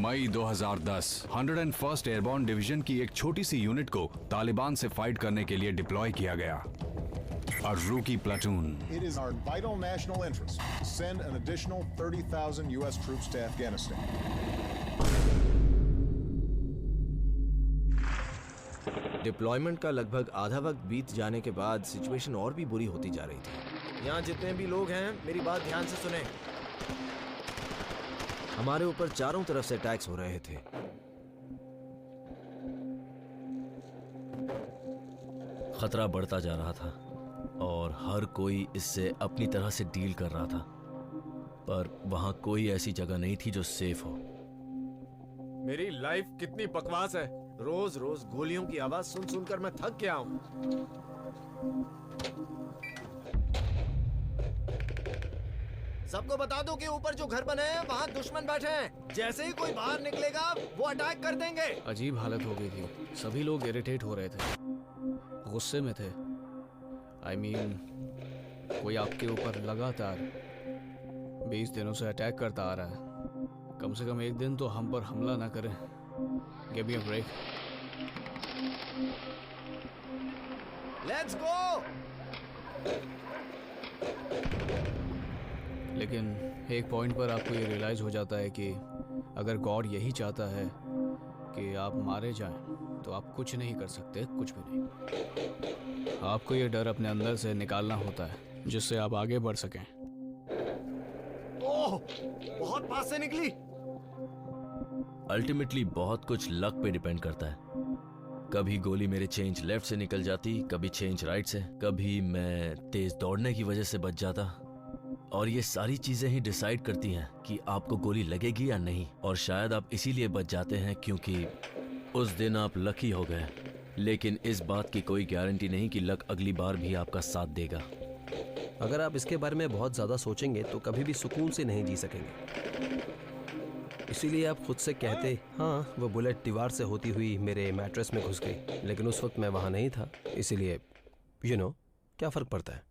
मई 2010 101st airborne division की एक छोटी सी यूनिट को तालिबान से फाइट करने के लिए डिप्लॉय किया गया। A rookie platoon. It is our vital national interest to send an additional 30,000 U.S. troops to Afghanistan. Deployment का लगभग आधा वक्त बीत जाने के बाद सिचुएशन और भी बुरी होती जा रही थी। यहाँ जितने भी लोग हैं मेरी बात ध्यान से सुने। हमारे ऊपर चारों तरफ से अटैक्स हो रहे थे। खतरा बढ़ता जा रहा था और हर कोई इससे अपनी तरह से डील कर रहा था, पर वहां कोई ऐसी जगह नहीं थी जो सेफ हो। मेरी लाइफ कितनी बकवास है। रोज रोज गोलियों की आवाज सुन सुनकर मैं थक गया हूं। सबको बता दो कि ऊपर जो घर बने हैं वहां दुश्मन बैठे हैं। जैसे ही कोई बाहर निकलेगा वो अटैक कर देंगे। अजीब हालत हो गई थी। सभी लोग इरिटेट हो रहे थे, गुस्से में थे। I mean, कोई आपके ऊपर लगातार 20 दिनों से अटैक करता आ रहा है। कम से कम एक दिन तो हम पर हमला ना करें। Give me a break. Let's go! लेकिन एक पॉइंट पर आपको ये रियलाइज हो जाता है कि अगर गॉड यही चाहता है कि आप मारे जाएं, तो आप कुछ नहीं कर सकते, कुछ भी नहीं। आपको ये डर अपने अंदर से निकालना होता है जिससे आप आगे बढ़ सकें। ओह, बहुत पास से निकली। अल्टीमेटली बहुत कुछ लक पे डिपेंड करता है। कभी गोली मेरे चेंज लेफ्ट से निकल जाती, कभी चेंज राइट से, कभी मैं तेज दौड़ने की वजह से बच जाता। और ये सारी चीजें ही डिसाइड करती हैं कि आपको गोली लगेगी या नहीं। और शायद आप इसीलिए बच जाते हैं क्योंकि उस दिन आप लकी हो गए। लेकिन इस बात की कोई गारंटी नहीं कि लक अगली बार भी आपका साथ देगा। अगर आप इसके बारे में बहुत ज्यादा सोचेंगे तो कभी भी सुकून से नहीं जी सकेंगे। इसीलिए आप खुद से कहते, हाँ वो बुलेट दीवार से होती हुई मेरे मैट्रेस में घुस गई, लेकिन उस वक्त मैं वहां नहीं था, इसीलिए क्या फर्क पड़ता है।